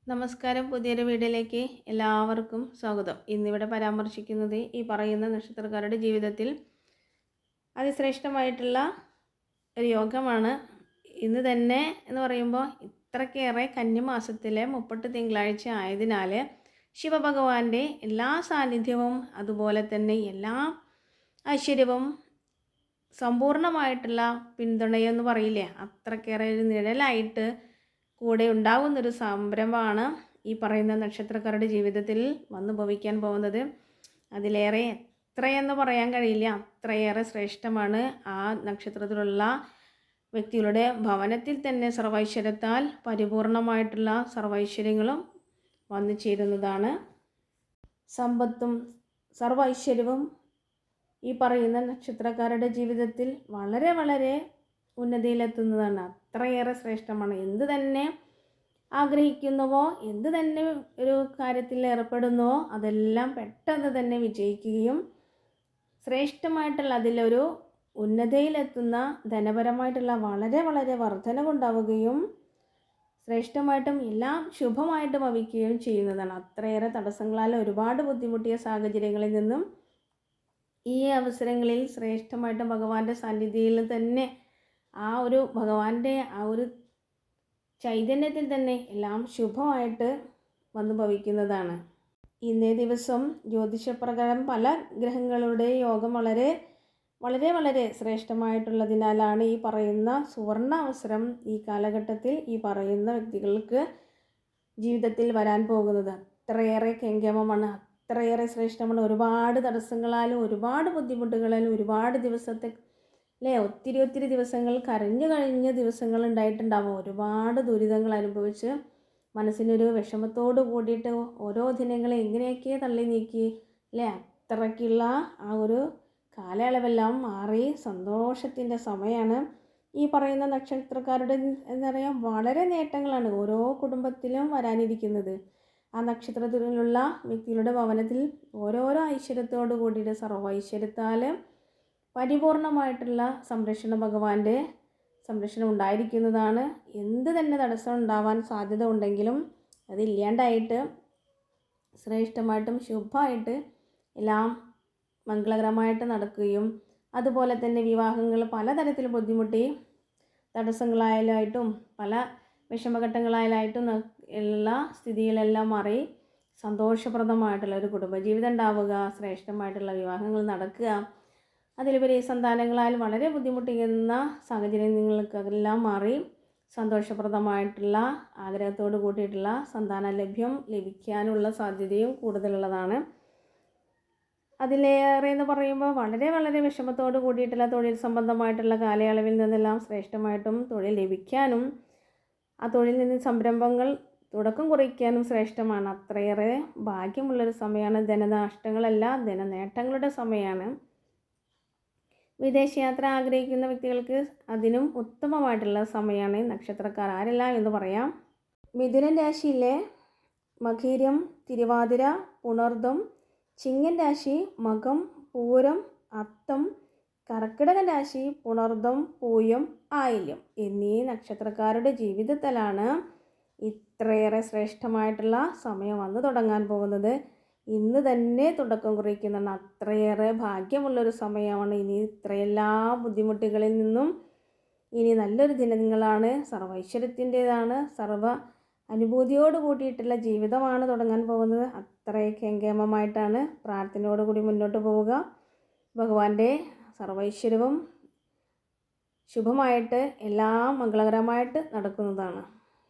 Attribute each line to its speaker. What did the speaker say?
Speaker 1: നമസ്കാരം. പുതിയൊരു വീഡിയോയിലേക്ക് എല്ലാവർക്കും സ്വാഗതം. ഇന്നിവിടെ പരാമർശിക്കുന്നത് ഈ പറയുന്ന നക്ഷത്രക്കാരുടെ ജീവിതത്തിൽ അതിശ്രേഷ്ഠമായിട്ടുള്ള ഒരു യോഗമാണ്. ഇന്ന് തന്നെ എന്ന് പറയുമ്പോൾ ഇത്രയ്ക്കേറെ കന്നിമാസത്തിലെ 30 തിങ്കളാഴ്ച ആയതിനാൽ ശിവഭഗവാന്റെ എല്ലാ സാന്നിധ്യവും അതുപോലെ തന്നെ എല്ലാ ഐശ്വര്യവും സമ്പൂർണ്ണമായിട്ടുള്ള പിന്തുണയെന്ന് പറയില്ലേ, അത്രയ്ക്കേറെ ഒരു നിഴലായിട്ട് കൂടെ ഉണ്ടാകുന്നൊരു സംരംഭമാണ് ഈ പറയുന്ന നക്ഷത്രക്കാരുടെ ജീവിതത്തിൽ വന്നു ഭവിക്കാൻ പോകുന്നത്. അതിലേറെ എത്രയെന്ന് പറയാൻ കഴിയില്ല, അത്രയേറെ ശ്രേഷ്ഠമാണ്. ആ നക്ഷത്രത്തിലുള്ള വ്യക്തികളുടെ ഭവനത്തിൽ തന്നെ സർവൈശ്വര്യത്താൽ പരിപൂർണമായിട്ടുള്ള സർവൈശ്വര്യങ്ങളും വന്നു ചേരുന്നതാണ്. സമ്പത്തും സർവൈശ്വര്യവും ഈ പറയുന്ന നക്ഷത്രക്കാരുടെ ജീവിതത്തിൽ വളരെ വളരെ ഉന്നതിയിലെത്തുന്നതാണ്. അത്രയേറെ ശ്രേഷ്ഠമാണ്. എന്ത് തന്നെ ആഗ്രഹിക്കുന്നുവോ, എന്ത് തന്നെ ഒരു കാര്യത്തിൽ ഏർപ്പെടുന്നുവോ അതെല്ലാം പെട്ടെന്ന് തന്നെ വിജയിക്കുകയും ശ്രേഷ്ഠമായിട്ടുള്ള അതിലൊരു ഉന്നതിയിലെത്തുന്ന ധനപരമായിട്ടുള്ള വളരെ വളരെ വർധനവുണ്ടാവുകയും ശ്രേഷ്ഠമായിട്ടും എല്ലാം ശുഭമായിട്ട് ഭവിക്കുകയും ചെയ്യുന്നതാണ്. അത്രയേറെ തടസ്സങ്ങളാൽ ഒരുപാട് ബുദ്ധിമുട്ടിയ സാഹചര്യങ്ങളിൽ നിന്നും ഈ അവസരങ്ങളിൽ ശ്രേഷ്ഠമായിട്ടും ഭഗവാന്റെ സാന്നിധ്യത്തിൽ തന്നെ ആ ഒരു ഭഗവാന്റെ ആ ഒരു ചൈതന്യത്തിൽ തന്നെ എല്ലാം ശുഭമായിട്ട് വന്നു ഭവിക്കുന്നതാണ്. ഇന്നേ ദിവസം ജ്യോതിഷപ്രകാരം പല ഗ്രഹങ്ങളുടെ യോഗം വളരെ വളരെ വളരെ ശ്രേഷ്ഠമായിട്ടുള്ളതിനാലാണ് ഈ പറയുന്ന സുവർണ അവസരം ഈ കാലഘട്ടത്തിൽ ഈ പറയുന്ന വ്യക്തികൾക്ക് ജീവിതത്തിൽ വരാൻ പോകുന്നത്. അത്രയേറെ കെങ്കേമമാണ്, അത്രയേറെ ശ്രേഷ്ഠമാണ്. ഒരുപാട് തടസ്സങ്ങളാലും ഒരുപാട് ബുദ്ധിമുട്ടുകളാലും ഒരുപാട് ദിവസത്തെ ഒത്തിരി ദിവസങ്ങൾ കരഞ്ഞു കഴിഞ്ഞ ദിവസങ്ങൾ ഉണ്ടായിട്ടുണ്ടാവും. ഒരുപാട് ദുരിതങ്ങൾ അനുഭവിച്ച് മനസ്സിനൊരു വിഷമത്തോട് കൂടിയിട്ട് ഓരോ ദിനങ്ങളെ എങ്ങനെയൊക്കെ തള്ളി നീക്കി അത്രയ്ക്കുള്ള ആ ഒരു കാലയളവെല്ലാം മാറി സന്തോഷത്തിൻ്റെ സമയമാണ് ഈ പറയുന്ന നക്ഷത്രക്കാരുടെ. എന്താ പറയുക, വളരെ നേട്ടങ്ങളാണ് ഓരോ കുടുംബത്തിലും വരാനിരിക്കുന്നത്. ആ നക്ഷത്രത്തിലുള്ള വ്യക്തികളുടെ ഭവനത്തിൽ ഓരോരോ ഐശ്വര്യത്തോട് കൂടിയിട്ട് സർവൈശ്വര്യത്താൽ പരിപൂർണമായിട്ടുള്ള സംരക്ഷണം ഭഗവാന്റെ സംരക്ഷണം ഉണ്ടായിരിക്കുന്നതാണ്. എന്ത് തന്നെ തടസ്സം ഉണ്ടാവാൻ സാധ്യത ഉണ്ടെങ്കിലും അതില്ലാണ്ടായിട്ട് ശ്രേഷ്ഠമായിട്ടും ശുഭമായിട്ട് എല്ലാം മംഗളകരമായിട്ട് നടക്കുകയും അതുപോലെ തന്നെ വിവാഹങ്ങൾ പലതരത്തിൽ ബുദ്ധിമുട്ടി തടസ്സങ്ങളായാലായിട്ടും പല വിഷമഘട്ടങ്ങളായാലായിട്ടും ഉള്ള സ്ഥിതികളെല്ലാം മാറി സന്തോഷപ്രദമായിട്ടുള്ള ഒരു കുടുംബജീവിതം ഉണ്ടാവുക, ശ്രേഷ്ഠമായിട്ടുള്ള വിവാഹങ്ങൾ നടക്കുക, അതിലുപരി സന്താനങ്ങളാൽ വളരെ ബുദ്ധിമുട്ടിക്കുന്ന സാഹചര്യങ്ങൾക്ക് അതെല്ലാം മാറി സന്തോഷപ്രദമായിട്ടുള്ള ആഗ്രഹത്തോട് കൂടിയിട്ടുള്ള സന്താന ലഭിക്കാനുള്ള സാധ്യതയും കൂടുതലുള്ളതാണ്. അതിലേറെ എന്ന് പറയുമ്പോൾ വളരെ വളരെ വിഷമത്തോട് കൂടിയിട്ടുള്ള തൊഴിൽ സംബന്ധമായിട്ടുള്ള കാലയളവിൽ നിന്നെല്ലാം ശ്രേഷ്ഠമായിട്ടും തൊഴിൽ ലഭിക്കാനും ആ തൊഴിൽ നിന്ന് സംരംഭങ്ങൾ തുടക്കം കുറിക്കാനും ശ്രേഷ്ഠമാണ്. അത്രയേറെ ഭാഗ്യമുള്ളൊരു സമയമാണ്. ധനനഷ്ടങ്ങളല്ല, ധനനേട്ടങ്ങളുടെ സമയമാണ്. വിദേശയാത്ര ആഗ്രഹിക്കുന്ന വ്യക്തികൾക്ക് അതിനും ഉത്തമമായിട്ടുള്ള സമയമാണ്. നക്ഷത്രക്കാർ ആരെല്ലാം എന്ന് പറയാം. മിഥുനൻ രാശിയിലെ മകീരം, തിരുവാതിര, പുണർദം, ചിങ്ങൻ രാശി മകം, പൂരം, അത്തം, കർക്കിടകൻ രാശി പുണർദം, പൂയം, ആയില്യം എന്നീ നക്ഷത്രക്കാരുടെ ജീവിതത്തിലാണ് ഇത്രയേറെ ശ്രേഷ്ഠമായിട്ടുള്ള സമയം വന്നു തുടങ്ങാൻ പോകുന്നത്. ഇന്ന് തന്നെ തുടക്കം കുറിക്കുന്നതാണ്. അത്രയേറെ ഭാഗ്യമുള്ളൊരു സമയമാണ്. ഇനി ഇത്രയെല്ലാം ബുദ്ധിമുട്ടുകളിൽ നിന്നും ഇനി നല്ലൊരു ദിനങ്ങളാണ്. സർവൈശ്വര്യത്തിൻ്റേതാണ്. സർവ അനുഭൂതിയോട് കൂടിയിട്ടുള്ള ജീവിതമാണ് തുടങ്ങാൻ പോകുന്നത്. അത്രയും കെങ്കേമമായിട്ടാണ് പ്രാർത്ഥനയോടുകൂടി മുന്നോട്ട് പോവുക. ഭഗവാന്റെ സർവൈശ്വര്യവും ശുഭമായിട്ട് എല്ലാം മംഗളകരമായിട്ട് നടക്കുന്നതാണ്.